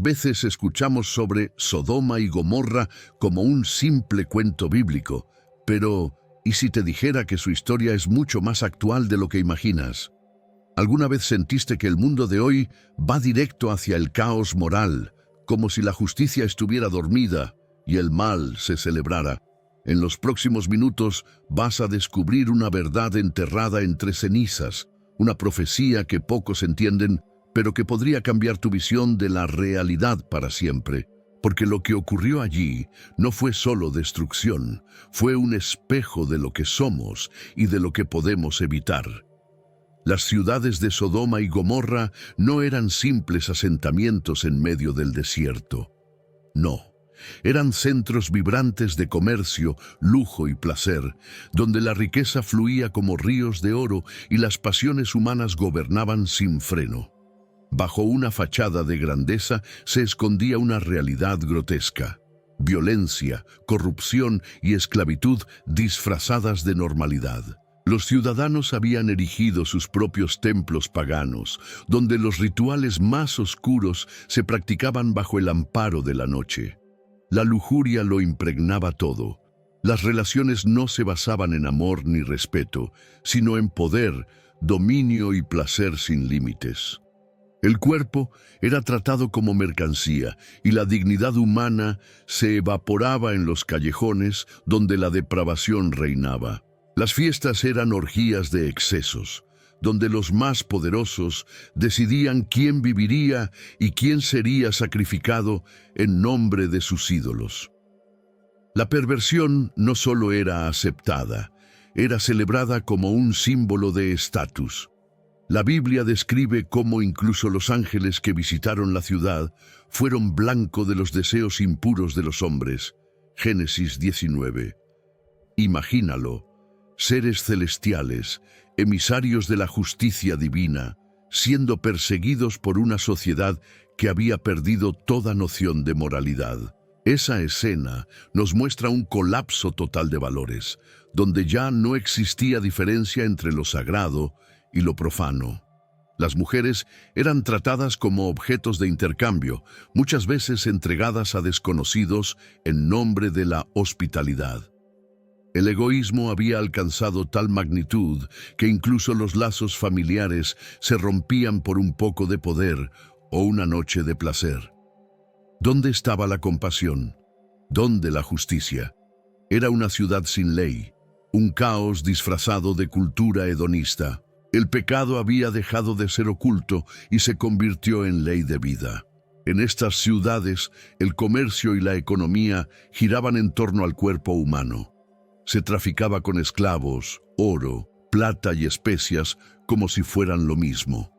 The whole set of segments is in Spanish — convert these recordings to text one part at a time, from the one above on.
Veces escuchamos sobre Sodoma y Gomorra como un simple cuento bíblico, pero ¿y si te dijera que su historia es mucho más actual de lo que imaginas? ¿Alguna vez sentiste que el mundo de hoy va directo hacia el caos moral, como si la justicia estuviera dormida y el mal se celebrara? En los próximos minutos vas a descubrir una verdad enterrada entre cenizas, una profecía que pocos entienden, pero que podría cambiar tu visión de la realidad para siempre. Porque lo que ocurrió allí no fue solo destrucción, fue un espejo de lo que somos y de lo que podemos evitar. Las ciudades de Sodoma y Gomorra no eran simples asentamientos en medio del desierto. No, eran centros vibrantes de comercio, lujo y placer, donde la riqueza fluía como ríos de oro y las pasiones humanas gobernaban sin freno. Bajo una fachada de grandeza se escondía una realidad grotesca: violencia, corrupción y esclavitud disfrazadas de normalidad. Los ciudadanos habían erigido sus propios templos paganos, donde los rituales más oscuros se practicaban bajo el amparo de la noche. La lujuria lo impregnaba todo. Las relaciones no se basaban en amor ni respeto, sino en poder, dominio y placer sin límites. El cuerpo era tratado como mercancía y la dignidad humana se evaporaba en los callejones donde la depravación reinaba. Las fiestas eran orgías de excesos, donde los más poderosos decidían quién viviría y quién sería sacrificado en nombre de sus ídolos. La perversión no solo era aceptada, era celebrada como un símbolo de estatus. La Biblia describe cómo incluso los ángeles que visitaron la ciudad fueron blanco de los deseos impuros de los hombres. Génesis 19. Imagínalo, seres celestiales, emisarios de la justicia divina, siendo perseguidos por una sociedad que había perdido toda noción de moralidad. Esa escena nos muestra un colapso total de valores, donde ya no existía diferencia entre lo sagrado y lo profano. Las mujeres eran tratadas como objetos de intercambio, muchas veces entregadas a desconocidos en nombre de la hospitalidad. El egoísmo había alcanzado tal magnitud que incluso los lazos familiares se rompían por un poco de poder o una noche de placer. ¿Dónde estaba la compasión? ¿Dónde la justicia? Era una ciudad sin ley, un caos disfrazado de cultura hedonista. El pecado había dejado de ser oculto y se convirtió en ley de vida. En estas ciudades, el comercio y la economía giraban en torno al cuerpo humano. Se traficaba con esclavos, oro, plata y especias como si fueran lo mismo.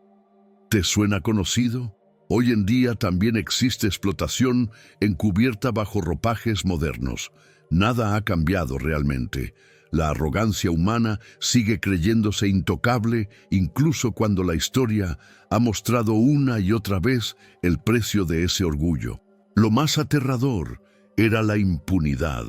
¿Te suena conocido? Hoy en día también existe explotación encubierta bajo ropajes modernos. Nada ha cambiado realmente. La arrogancia humana sigue creyéndose intocable incluso cuando la historia ha mostrado una y otra vez el precio de ese orgullo. Lo más aterrador era la impunidad.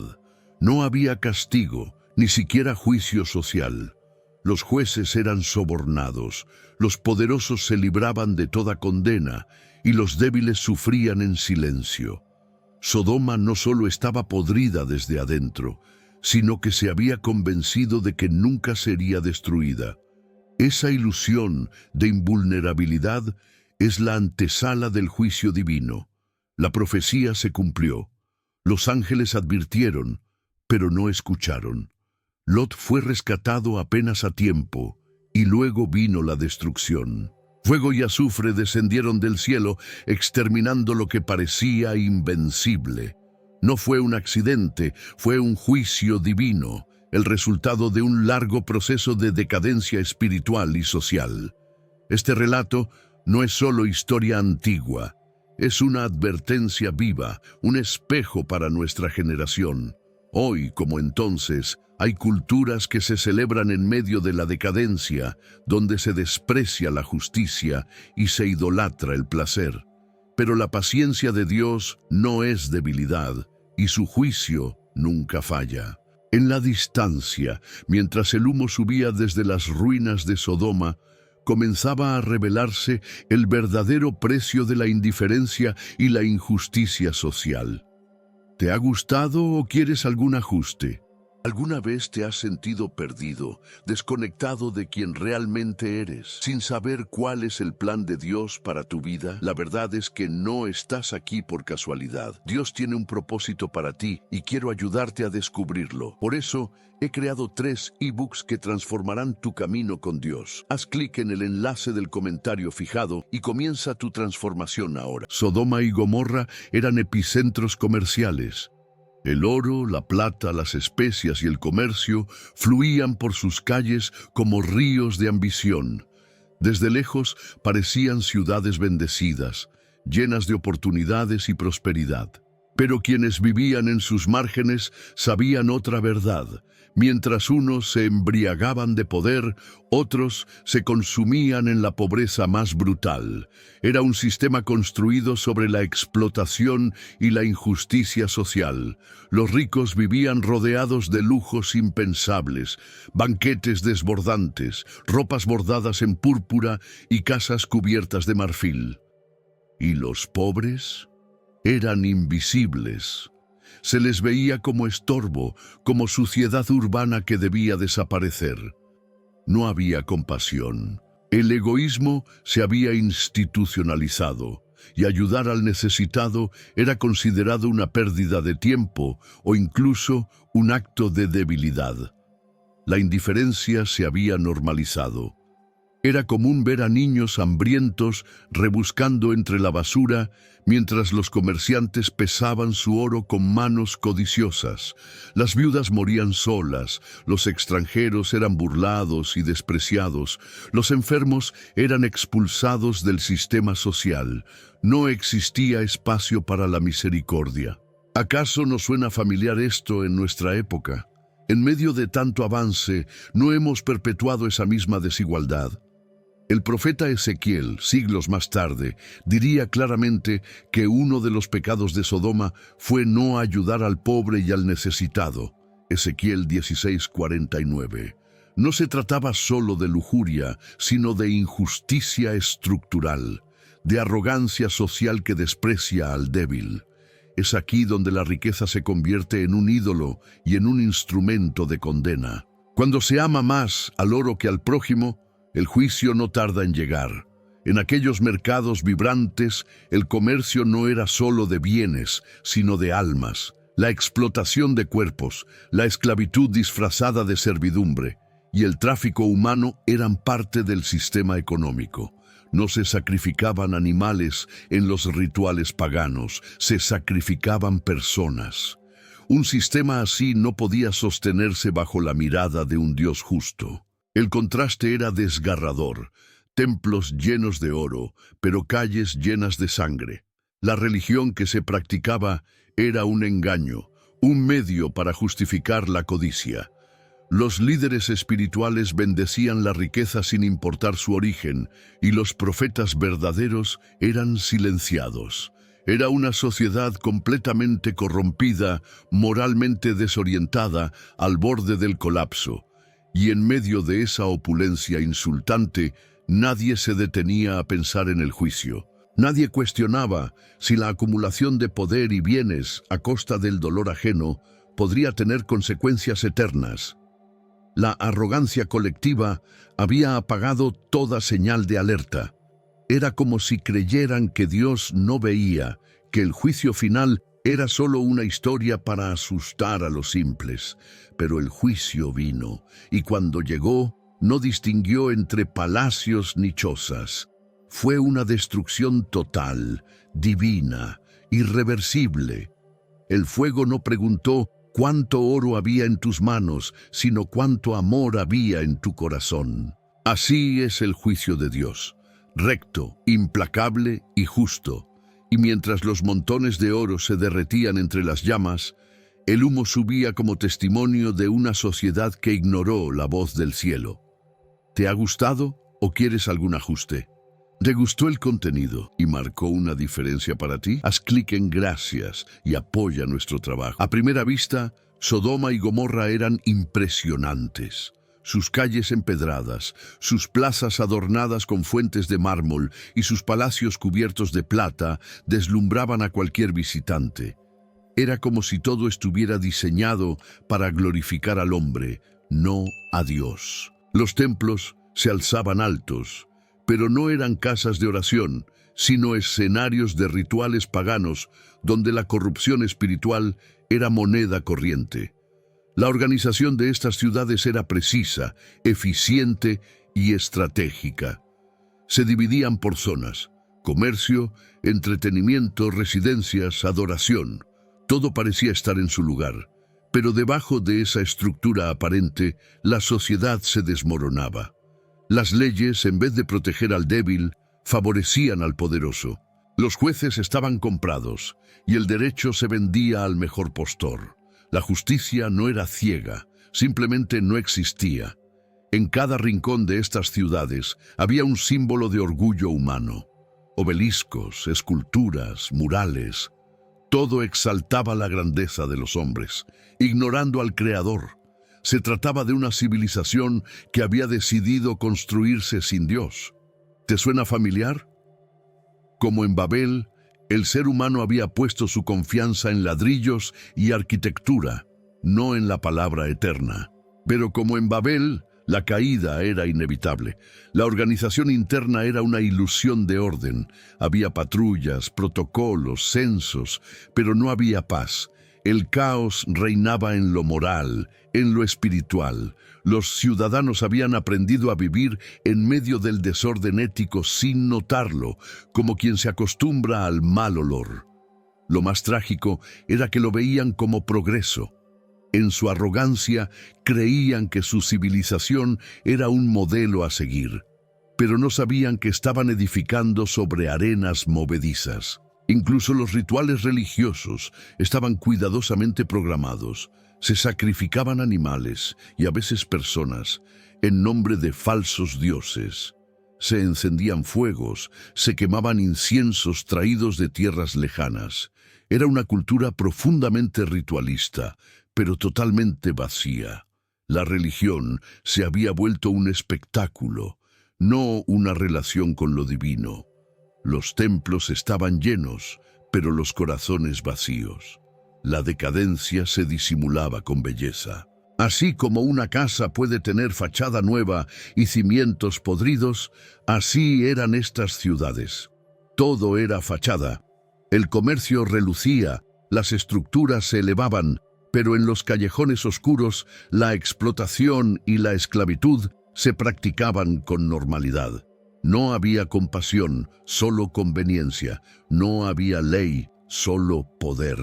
No había castigo, ni siquiera juicio social. Los jueces eran sobornados, los poderosos se libraban de toda condena y los débiles sufrían en silencio. Sodoma no solo estaba podrida desde adentro, sino que se había convencido de que nunca sería destruida. Esa ilusión de invulnerabilidad es la antesala del juicio divino. La profecía se cumplió. Los ángeles advirtieron, pero no escucharon. Lot fue rescatado apenas a tiempo, y luego vino la destrucción. Fuego y azufre descendieron del cielo, exterminando lo que parecía invencible. No fue un accidente, fue un juicio divino, el resultado de un largo proceso de decadencia espiritual y social. Este relato no es solo historia antigua, es una advertencia viva, un espejo para nuestra generación. Hoy, como entonces, hay culturas que se celebran en medio de la decadencia, donde se desprecia la justicia y se idolatra el placer. Pero la paciencia de Dios no es debilidad, y su juicio nunca falla. En la distancia, mientras el humo subía desde las ruinas de Sodoma, comenzaba a revelarse el verdadero precio de la indiferencia y la injusticia social. ¿Te ha gustado o quieres algún ajuste? ¿Alguna vez te has sentido perdido, desconectado de quien realmente eres, sin saber cuál es el plan de Dios para tu vida? La verdad es que no estás aquí por casualidad. Dios tiene un propósito para ti y quiero ayudarte a descubrirlo. Por eso, he creado 3 ebooks que transformarán tu camino con Dios. Haz clic en el enlace del comentario fijado y comienza tu transformación ahora. Sodoma y Gomorra eran epicentros comerciales. El oro, la plata, las especias y el comercio fluían por sus calles como ríos de ambición. Desde lejos parecían ciudades bendecidas, llenas de oportunidades y prosperidad. Pero quienes vivían en sus márgenes sabían otra verdad. Mientras unos se embriagaban de poder, otros se consumían en la pobreza más brutal. Era un sistema construido sobre la explotación y la injusticia social. Los ricos vivían rodeados de lujos impensables, banquetes desbordantes, ropas bordadas en púrpura y casas cubiertas de marfil. ¿Y los pobres? Eran invisibles. Se les veía como estorbo, como suciedad urbana que debía desaparecer. No había compasión. El egoísmo se había institucionalizado y ayudar al necesitado era considerado una pérdida de tiempo o incluso un acto de debilidad. La indiferencia se había normalizado. Era común ver a niños hambrientos rebuscando entre la basura mientras los comerciantes pesaban su oro con manos codiciosas. Las viudas morían solas, los extranjeros eran burlados y despreciados, los enfermos eran expulsados del sistema social. No existía espacio para la misericordia. ¿Acaso no suena familiar esto en nuestra época? En medio de tanto avance, ¿no hemos perpetuado esa misma desigualdad? El profeta Ezequiel, siglos más tarde, diría claramente que uno de los pecados de Sodoma fue no ayudar al pobre y al necesitado. Ezequiel 16:49. No se trataba solo de lujuria, sino de injusticia estructural, de arrogancia social que desprecia al débil. Es aquí donde la riqueza se convierte en un ídolo y en un instrumento de condena. Cuando se ama más al oro que al prójimo, el juicio no tarda en llegar. En aquellos mercados vibrantes, el comercio no era solo de bienes, sino de almas. La explotación de cuerpos, la esclavitud disfrazada de servidumbre y el tráfico humano eran parte del sistema económico. No se sacrificaban animales en los rituales paganos, se sacrificaban personas. Un sistema así no podía sostenerse bajo la mirada de un Dios justo. El contraste era desgarrador, templos llenos de oro, pero calles llenas de sangre. La religión que se practicaba era un engaño, un medio para justificar la codicia. Los líderes espirituales bendecían la riqueza sin importar su origen, y los profetas verdaderos eran silenciados. Era una sociedad completamente corrompida, moralmente desorientada, al borde del colapso. Y en medio de esa opulencia insultante, nadie se detenía a pensar en el juicio. Nadie cuestionaba si la acumulación de poder y bienes a costa del dolor ajeno podría tener consecuencias eternas. La arrogancia colectiva había apagado toda señal de alerta. Era como si creyeran que Dios no veía, que el juicio final era solo una historia para asustar a los simples. Pero el juicio vino, y cuando llegó, no distinguió entre palacios ni chozas. Fue una destrucción total, divina, irreversible. El fuego no preguntó cuánto oro había en tus manos, sino cuánto amor había en tu corazón. Así es el juicio de Dios, recto, implacable y justo. Y mientras los montones de oro se derretían entre las llamas, el humo subía como testimonio de una sociedad que ignoró la voz del cielo. ¿Te ha gustado o quieres algún ajuste? ¿Te gustó el contenido y marcó una diferencia para ti? Haz clic en gracias y apoya nuestro trabajo. A primera vista, Sodoma y Gomorra eran impresionantes. sus calles empedradas, sus plazas adornadas con fuentes de mármol y sus palacios cubiertos de plata deslumbraban a cualquier visitante. Era como si todo estuviera diseñado para glorificar al hombre, no a Dios. Los templos se alzaban altos, pero no eran casas de oración, sino escenarios de rituales paganos donde la corrupción espiritual era moneda corriente. La organización de estas ciudades era precisa, eficiente y estratégica. Se dividían por zonas: comercio, entretenimiento, residencias, adoración. Todo parecía estar en su lugar, pero debajo de esa estructura aparente, la sociedad se desmoronaba. Las leyes, en vez de proteger al débil, favorecían al poderoso. Los jueces estaban comprados y el derecho se vendía al mejor postor. La justicia no era ciega, simplemente no existía. En cada rincón de estas ciudades había un símbolo de orgullo humano. Obeliscos, esculturas, murales. Todo exaltaba la grandeza de los hombres, ignorando al Creador. Se trataba de una civilización que había decidido construirse sin Dios. ¿Te suena familiar? Como en Babel, el ser humano había puesto su confianza en ladrillos y arquitectura, no en la palabra eterna. Pero como en Babel, la caída era inevitable. La organización interna era una ilusión de orden. Había patrullas, protocolos, censos, pero no había paz. El caos reinaba en lo moral, en lo espiritual. Los ciudadanos habían aprendido a vivir en medio del desorden ético sin notarlo, como quien se acostumbra al mal olor. Lo más trágico era que lo veían como progreso. En su arrogancia creían que su civilización era un modelo a seguir, pero no sabían que estaban edificando sobre arenas movedizas. Incluso los rituales religiosos estaban cuidadosamente programados. Se sacrificaban animales y a veces personas en nombre de falsos dioses. Se encendían fuegos, se quemaban inciensos traídos de tierras lejanas. Era una cultura profundamente ritualista, pero totalmente vacía. La religión se había vuelto un espectáculo, no una relación con lo divino. Los templos estaban llenos, pero los corazones vacíos. La decadencia se disimulaba con belleza. Así como una casa puede tener fachada nueva y cimientos podridos, así eran estas ciudades. Todo era fachada. El comercio relucía, las estructuras se elevaban, pero en los callejones oscuros la explotación y la esclavitud se practicaban con normalidad. No había compasión, solo conveniencia. No había ley, solo poder.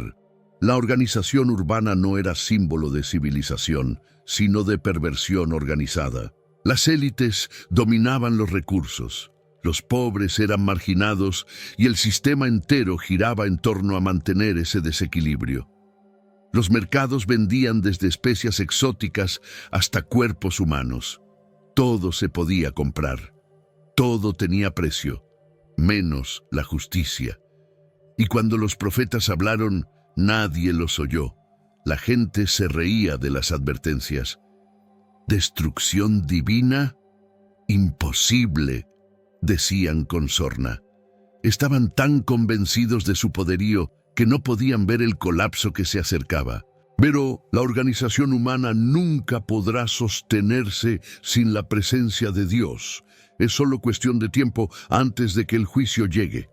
La organización urbana no era símbolo de civilización, sino de perversión organizada. Las élites dominaban los recursos. Los pobres eran marginados y el sistema entero giraba en torno a mantener ese desequilibrio. Los mercados vendían desde especias exóticas hasta cuerpos humanos. Todo se podía comprar. Todo tenía precio, menos la justicia. Y cuando los profetas hablaron, nadie los oyó. La gente se reía de las advertencias. ¿Destrucción divina? Imposible, decían con sorna. Estaban tan convencidos de su poderío que no podían ver el colapso que se acercaba. Pero la organización humana nunca podrá sostenerse sin la presencia de Dios. Es solo cuestión de tiempo antes de que el juicio llegue.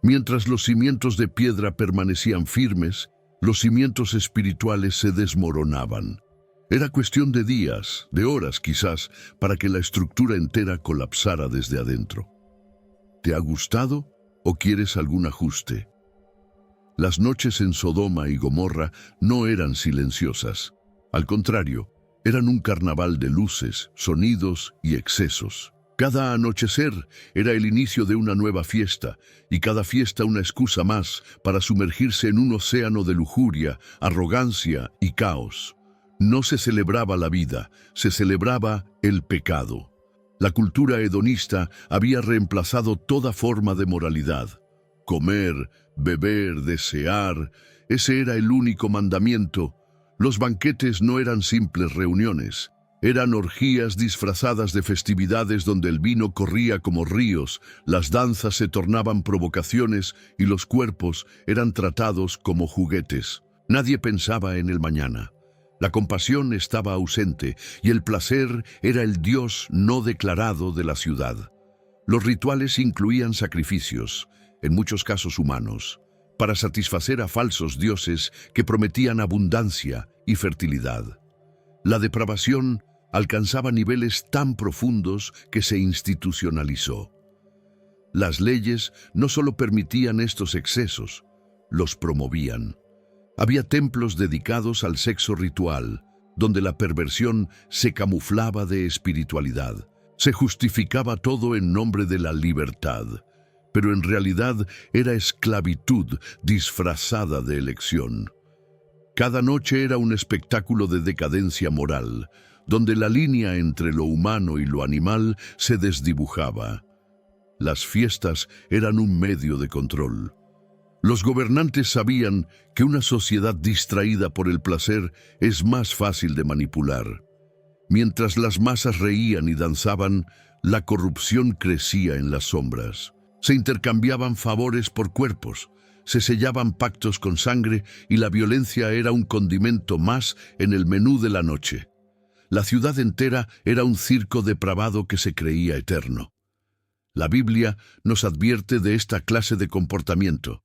Mientras los cimientos de piedra permanecían firmes, los cimientos espirituales se desmoronaban. Era cuestión de días, de horas quizás, para que la estructura entera colapsara desde adentro. ¿Te ha gustado o quieres algún ajuste? Las noches en Sodoma y Gomorra no eran silenciosas. Al contrario, eran un carnaval de luces, sonidos y excesos. Cada anochecer era el inicio de una nueva fiesta, y cada fiesta una excusa más para sumergirse en un océano de lujuria, arrogancia y caos. No se celebraba la vida, se celebraba el pecado. La cultura hedonista había reemplazado toda forma de moralidad. Comer, beber, desear, ese era el único mandamiento. Los banquetes no eran simples reuniones, Eran orgías disfrazadas de festividades donde el vino corría como ríos, las danzas se tornaban provocaciones y los cuerpos eran tratados como juguetes. Nadie pensaba en el mañana. La compasión estaba ausente y el placer era el dios no declarado de la ciudad. Los rituales incluían sacrificios, en muchos casos humanos, para satisfacer a falsos dioses que prometían abundancia y fertilidad. La depravación alcanzaba niveles tan profundos que se institucionalizó. Las leyes no solo permitían estos excesos, los promovían. Había templos dedicados al sexo ritual, donde la perversión se camuflaba de espiritualidad. Se justificaba todo en nombre de la libertad, pero en realidad era esclavitud disfrazada de elección. Cada noche era un espectáculo de decadencia moral, donde la línea entre lo humano y lo animal se desdibujaba. Las fiestas eran un medio de control. Los gobernantes sabían que una sociedad distraída por el placer es más fácil de manipular. Mientras las masas reían y danzaban, la corrupción crecía en las sombras. Se intercambiaban favores por cuerpos, se sellaban pactos con sangre y la violencia era un condimento más en el menú de la noche. La ciudad entera era un circo depravado que se creía eterno. La Biblia nos advierte de esta clase de comportamiento.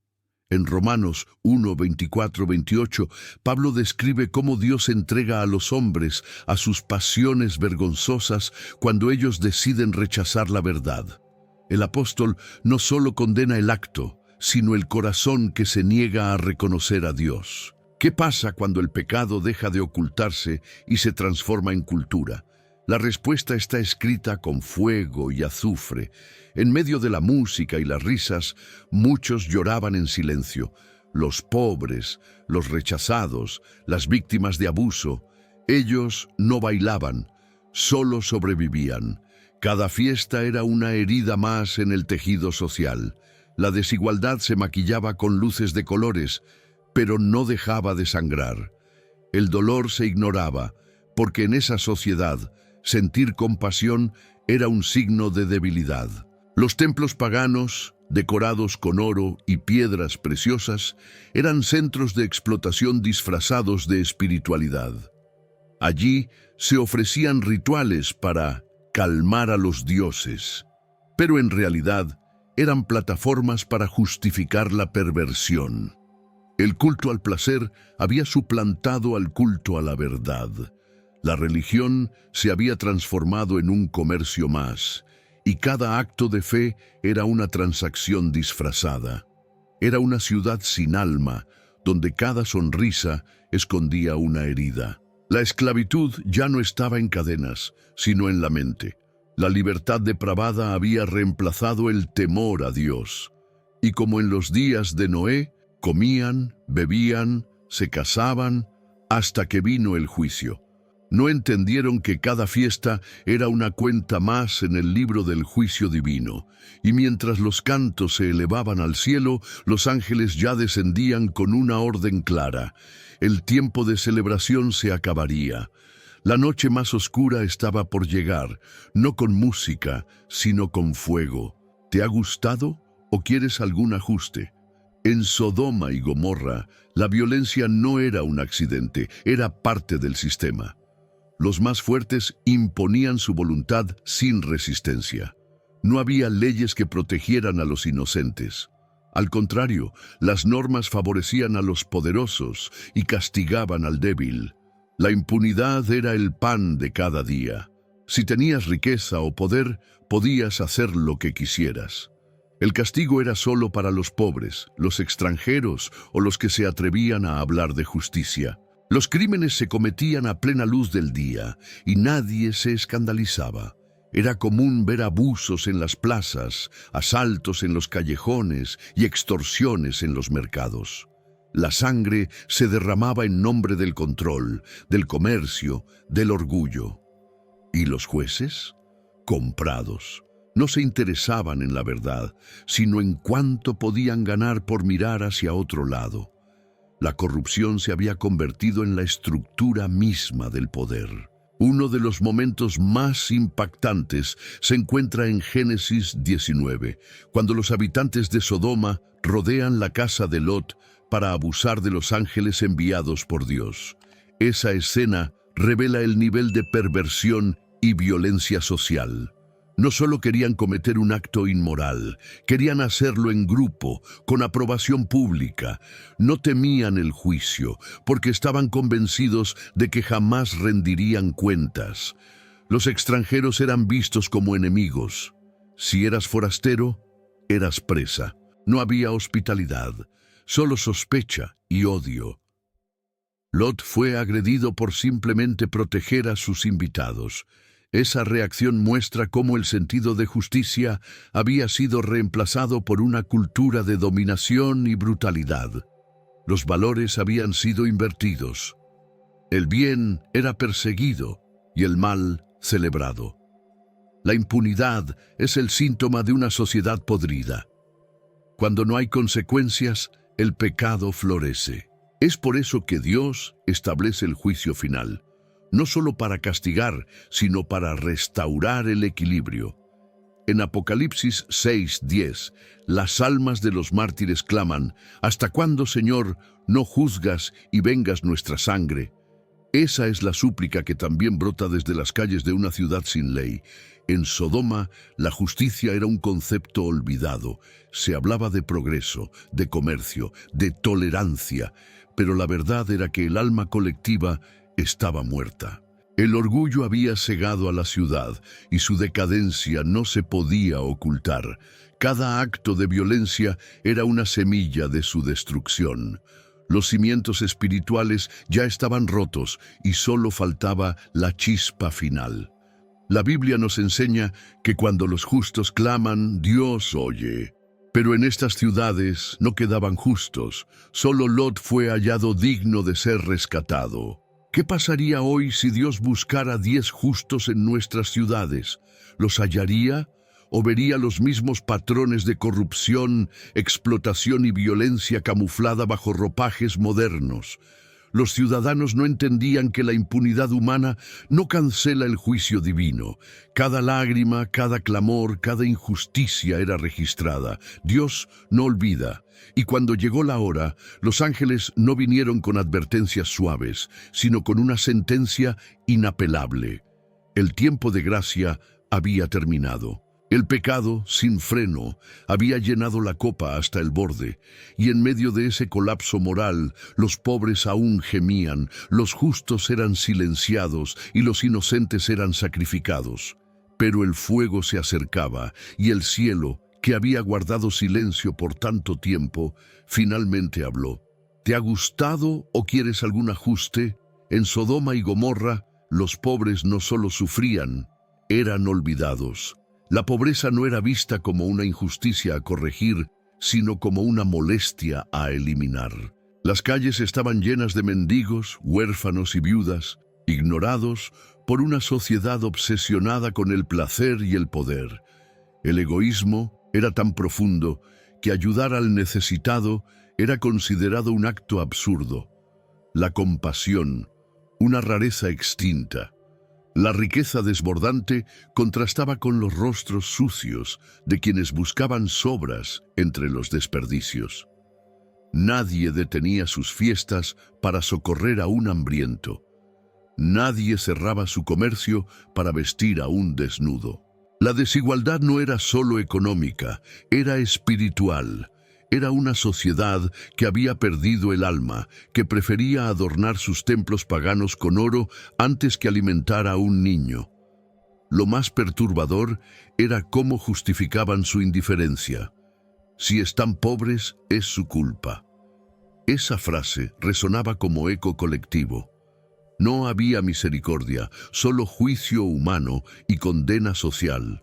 En Romanos 1, 24, 28, Pablo describe cómo Dios entrega a los hombres a sus pasiones vergonzosas cuando ellos deciden rechazar la verdad. El apóstol no solo condena el acto, sino el corazón que se niega a reconocer a Dios. ¿Qué pasa cuando el pecado deja de ocultarse y se transforma en cultura? La respuesta está escrita con fuego y azufre. En medio de la música y las risas, muchos lloraban en silencio. Los pobres, los rechazados, las víctimas de abuso. Ellos no bailaban, solo sobrevivían. Cada fiesta era una herida más en el tejido social. La desigualdad se maquillaba con luces de colores, pero no dejaba de sangrar. El dolor se ignoraba, porque en esa sociedad, sentir compasión era un signo de debilidad. Los templos paganos, decorados con oro y piedras preciosas, eran centros de explotación disfrazados de espiritualidad. Allí se ofrecían rituales para calmar a los dioses, pero en realidad eran plataformas para justificar la perversión. El culto al placer había suplantado al culto a la verdad. La religión se había transformado en un comercio más, y cada acto de fe era una transacción disfrazada. Era una ciudad sin alma, donde cada sonrisa escondía una herida. La esclavitud ya no estaba en cadenas, sino en la mente. La libertad depravada había reemplazado el temor a Dios. Y como en los días de Noé, comían, bebían, se casaban, hasta que vino el juicio. No entendieron que cada fiesta era una cuenta más en el libro del juicio divino, y mientras los cantos se elevaban al cielo, los ángeles ya descendían con una orden clara. El tiempo de celebración se acabaría. La noche más oscura estaba por llegar, no con música, sino con fuego. ¿Te ha gustado o quieres algún ajuste? En Sodoma y Gomorra, la violencia no era un accidente, era parte del sistema. Los más fuertes imponían su voluntad sin resistencia. No había leyes que protegieran a los inocentes. Al contrario, las normas favorecían a los poderosos y castigaban al débil. La impunidad era el pan de cada día. Si tenías riqueza o poder, podías hacer lo que quisieras. El castigo era solo para los pobres, los extranjeros o los que se atrevían a hablar de justicia. Los crímenes se cometían a plena luz del día y nadie se escandalizaba. Era común ver abusos en las plazas, asaltos en los callejones y extorsiones en los mercados. La sangre se derramaba en nombre del control, del comercio, del orgullo. ¿Y los jueces? Comprados. No se interesaban en la verdad, sino en cuánto podían ganar por mirar hacia otro lado. La corrupción se había convertido en la estructura misma del poder. Uno de los momentos más impactantes se encuentra en Génesis 19, cuando los habitantes de Sodoma rodean la casa de Lot para abusar de los ángeles enviados por Dios. Esa escena revela el nivel de perversión y violencia social. No solo querían cometer un acto inmoral, querían hacerlo en grupo, con aprobación pública. No temían el juicio, porque estaban convencidos de que jamás rendirían cuentas. Los extranjeros eran vistos como enemigos. Si eras forastero, eras presa. No había hospitalidad, solo sospecha y odio. Lot fue agredido por simplemente proteger a sus invitados. Esa reacción muestra cómo el sentido de justicia había sido reemplazado por una cultura de dominación y brutalidad. Los valores habían sido invertidos. El bien era perseguido y el mal celebrado. La impunidad es el síntoma de una sociedad podrida. Cuando no hay consecuencias, el pecado florece. Es por eso que Dios establece el juicio final. No solo para castigar, sino para restaurar el equilibrio. En Apocalipsis 6:10, las almas de los mártires claman: ¿Hasta cuándo, Señor, no juzgas y vengas nuestra sangre? Esa es la súplica que también brota desde las calles de una ciudad sin ley. En Sodoma, la justicia era un concepto olvidado. Se hablaba de progreso, de comercio, de tolerancia, pero la verdad era que el alma colectiva estaba muerta. El orgullo había cegado a la ciudad y su decadencia no se podía ocultar. Cada acto de violencia era una semilla de su destrucción. Los cimientos espirituales ya estaban rotos y solo faltaba la chispa final. La Biblia nos enseña que cuando los justos claman, Dios oye. Pero en estas ciudades no quedaban justos. Solo Lot fue hallado digno de ser rescatado. ¿Qué pasaría hoy si Dios buscara 10 justos en nuestras ciudades? ¿Los hallaría o vería los mismos patrones de corrupción, explotación y violencia camuflada bajo ropajes modernos? Los ciudadanos no entendían que la impunidad humana no cancela el juicio divino. Cada lágrima, cada clamor, cada injusticia era registrada. Dios no olvida. Y cuando llegó la hora, los ángeles no vinieron con advertencias suaves, sino con una sentencia inapelable. El tiempo de gracia había terminado. El pecado, sin freno, había llenado la copa hasta el borde, y en medio de ese colapso moral, los pobres aún gemían, los justos eran silenciados y los inocentes eran sacrificados. Pero el fuego se acercaba, y el cielo, que había guardado silencio por tanto tiempo, finalmente habló. ¿Te ha gustado o quieres algún ajuste? En Sodoma y Gomorra, los pobres no solo sufrían, eran olvidados. La pobreza no era vista como una injusticia a corregir, sino como una molestia a eliminar. Las calles estaban llenas de mendigos, huérfanos y viudas, ignorados por una sociedad obsesionada con el placer y el poder. El egoísmo era tan profundo que ayudar al necesitado era considerado un acto absurdo. La compasión, una rareza extinta. La riqueza desbordante contrastaba con los rostros sucios de quienes buscaban sobras entre los desperdicios. Nadie detenía sus fiestas para socorrer a un hambriento. Nadie cerraba su comercio para vestir a un desnudo. La desigualdad no era solo económica, era espiritual. Era una sociedad que había perdido el alma, que prefería adornar sus templos paganos con oro antes que alimentar a un niño. Lo más perturbador era cómo justificaban su indiferencia. Si están pobres, es su culpa. Esa frase resonaba como eco colectivo. No había misericordia, solo juicio humano y condena social.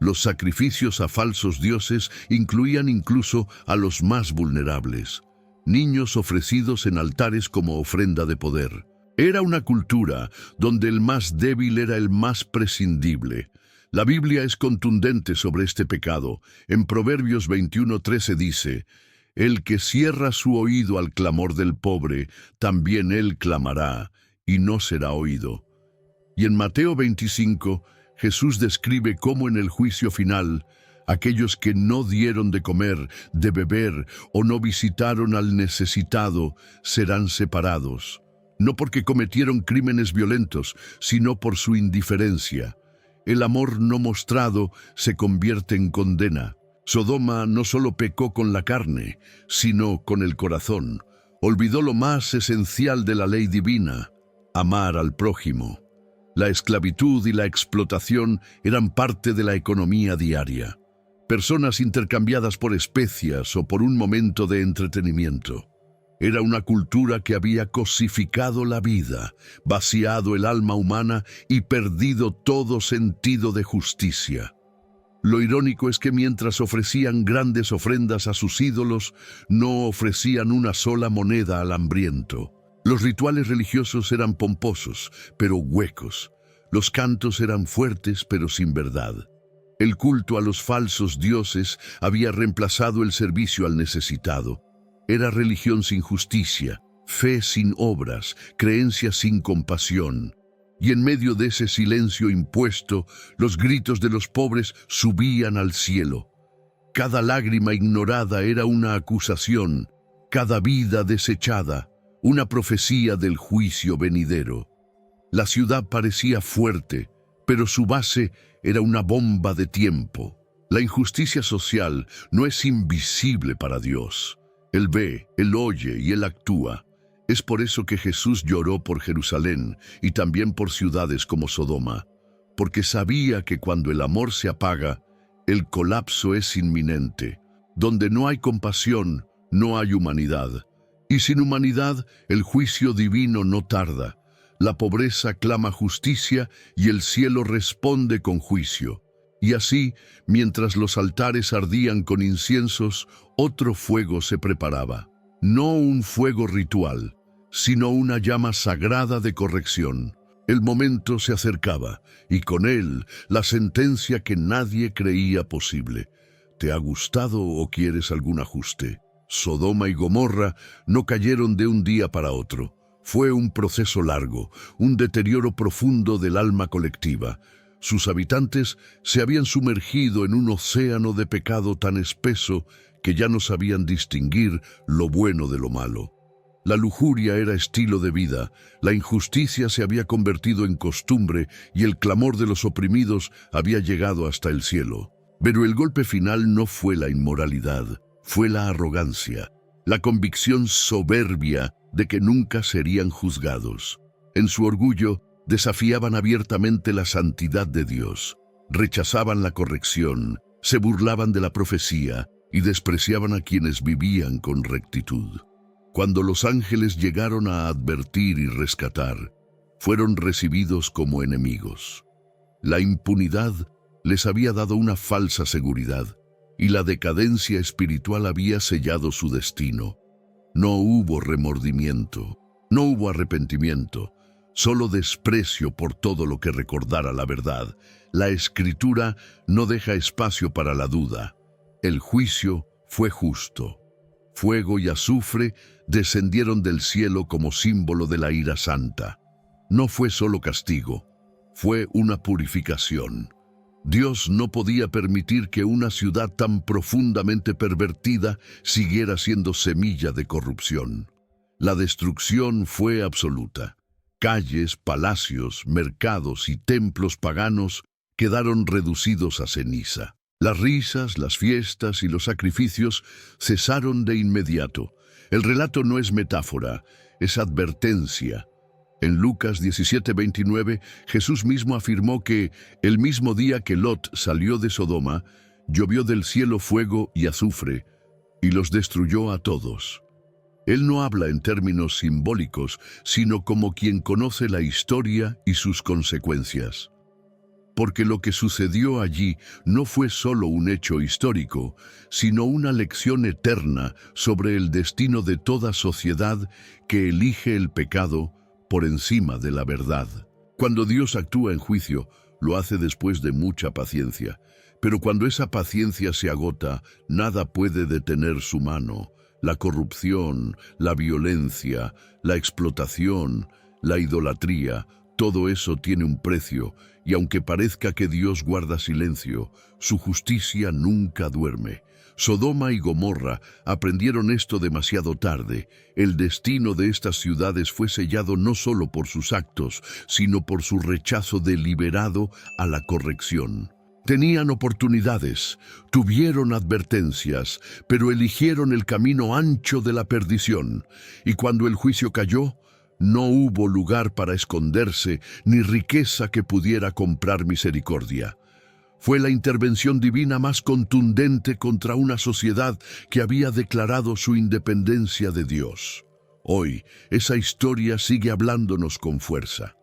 Los sacrificios a falsos dioses incluían incluso a los más vulnerables, niños ofrecidos en altares como ofrenda de poder. Era una cultura donde el más débil era el más prescindible. La Biblia es contundente sobre este pecado. En Proverbios 21:13 dice: «El que cierra su oído al clamor del pobre, también él clamará, y no será oído». Y en Mateo 25, Jesús describe cómo en el juicio final, aquellos que no dieron de comer, de beber o no visitaron al necesitado serán separados, no porque cometieron crímenes violentos, sino por su indiferencia. El amor no mostrado se convierte en condena. Sodoma no solo pecó con la carne, sino con el corazón. Olvidó lo más esencial de la ley divina: amar al prójimo. La esclavitud y la explotación eran parte de la economía diaria. Personas intercambiadas por especias o por un momento de entretenimiento. Era una cultura que había cosificado la vida, vaciado el alma humana y perdido todo sentido de justicia. Lo irónico es que mientras ofrecían grandes ofrendas a sus ídolos, no ofrecían una sola moneda al hambriento. Los rituales religiosos eran pomposos, pero huecos. Los cantos eran fuertes, pero sin verdad. El culto a los falsos dioses había reemplazado el servicio al necesitado. Era religión sin justicia, fe sin obras, creencia sin compasión. Y en medio de ese silencio impuesto, los gritos de los pobres subían al cielo. Cada lágrima ignorada era una acusación, cada vida desechada, una profecía del juicio venidero. La ciudad parecía fuerte, pero su base era una bomba de tiempo. La injusticia social no es invisible para Dios. Él ve, Él oye y Él actúa. Es por eso que Jesús lloró por Jerusalén y también por ciudades como Sodoma, porque sabía que cuando el amor se apaga, el colapso es inminente. Donde no hay compasión, no hay humanidad. Y sin humanidad, el juicio divino no tarda. La pobreza clama justicia y el cielo responde con juicio. Y así, mientras los altares ardían con inciensos, otro fuego se preparaba. No un fuego ritual, sino una llama sagrada de corrección. El momento se acercaba, y con él la sentencia que nadie creía posible. ¿Te ha gustado o quieres algún ajuste? Sodoma y Gomorra no cayeron de un día para otro. Fue un proceso largo, un deterioro profundo del alma colectiva. Sus habitantes se habían sumergido en un océano de pecado tan espeso que ya no sabían distinguir lo bueno de lo malo. La lujuria era estilo de vida, la injusticia se había convertido en costumbre y el clamor de los oprimidos había llegado hasta el cielo. Pero el golpe final no fue la inmoralidad, fue la arrogancia, la convicción soberbia de que nunca serían juzgados. En su orgullo, desafiaban abiertamente la santidad de Dios, rechazaban la corrección, se burlaban de la profecía y despreciaban a quienes vivían con rectitud. Cuando los ángeles llegaron a advertir y rescatar, fueron recibidos como enemigos. La impunidad les había dado una falsa seguridad y la decadencia espiritual había sellado su destino. No hubo remordimiento, no hubo arrepentimiento, solo desprecio por todo lo que recordara la verdad. La Escritura no deja espacio para la duda. El juicio fue justo. Fuego y azufre descendieron del cielo como símbolo de la ira santa. No fue solo castigo, fue una purificación. Dios no podía permitir que una ciudad tan profundamente pervertida siguiera siendo semilla de corrupción. La destrucción fue absoluta. Calles, palacios, mercados y templos paganos quedaron reducidos a ceniza. Las risas, las fiestas y los sacrificios cesaron de inmediato. El relato no es metáfora, es advertencia. En Lucas 17:29, Jesús mismo afirmó que el mismo día que Lot salió de Sodoma, llovió del cielo fuego y azufre, y los destruyó a todos. Él no habla en términos simbólicos, sino como quien conoce la historia y sus consecuencias. Porque lo que sucedió allí no fue solo un hecho histórico, sino una lección eterna sobre el destino de toda sociedad que elige el pecado por encima de la verdad. Cuando Dios actúa en juicio, lo hace después de mucha paciencia. Pero cuando esa paciencia se agota, nada puede detener su mano. La corrupción, la violencia, la explotación, la idolatría, Todo eso tiene un precio, y aunque parezca que Dios guarda silencio, su justicia nunca duerme. Sodoma y Gomorra aprendieron esto demasiado tarde. El destino de estas ciudades fue sellado no solo por sus actos, sino por su rechazo deliberado a la corrección. Tenían oportunidades, tuvieron advertencias, pero eligieron el camino ancho de la perdición. Y cuando el juicio cayó, no hubo lugar para esconderse, ni riqueza que pudiera comprar misericordia. Fue la intervención divina más contundente contra una sociedad que había declarado su independencia de Dios. Hoy, esa historia sigue hablándonos con fuerza.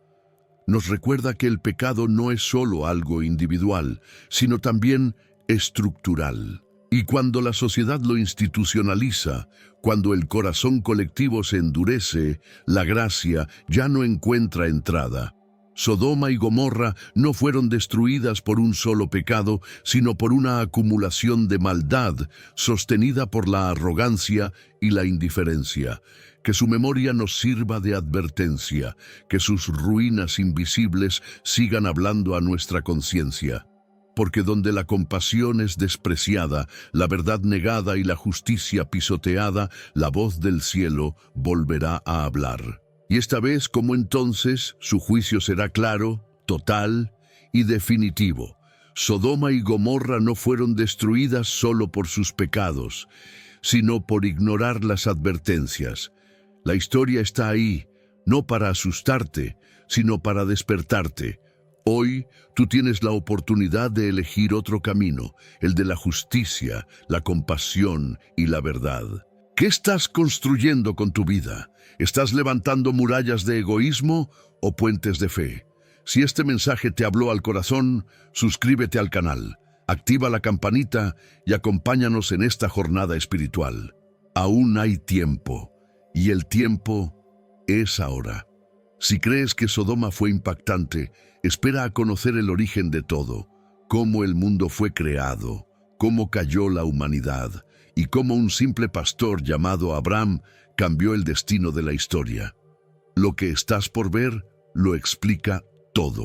Nos recuerda que el pecado no es solo algo individual, sino también estructural. Y cuando la sociedad lo institucionaliza, cuando el corazón colectivo se endurece, la gracia ya no encuentra entrada. Sodoma y Gomorra no fueron destruidas por un solo pecado, sino por una acumulación de maldad sostenida por la arrogancia y la indiferencia. Que su memoria nos sirva de advertencia, que sus ruinas invisibles sigan hablando a nuestra conciencia. Porque donde la compasión es despreciada, la verdad negada y la justicia pisoteada, la voz del cielo volverá a hablar. Y esta vez, como entonces, su juicio será claro, total y definitivo. Sodoma y Gomorra no fueron destruidas solo por sus pecados, sino por ignorar las advertencias. La historia está ahí, no para asustarte, sino para despertarte. Hoy tú tienes la oportunidad de elegir otro camino, el de la justicia, la compasión y la verdad. ¿Qué estás construyendo con tu vida? ¿Estás levantando murallas de egoísmo o puentes de fe? Si este mensaje te habló al corazón, suscríbete al canal, activa la campanita y acompáñanos en esta jornada espiritual. Aún hay tiempo, y el tiempo es ahora. Si crees que Sodoma fue impactante, espera a conocer el origen de todo, cómo el mundo fue creado, cómo cayó la humanidad y cómo un simple pastor llamado Abraham cambió el destino de la historia. Lo que estás por ver lo explica todo.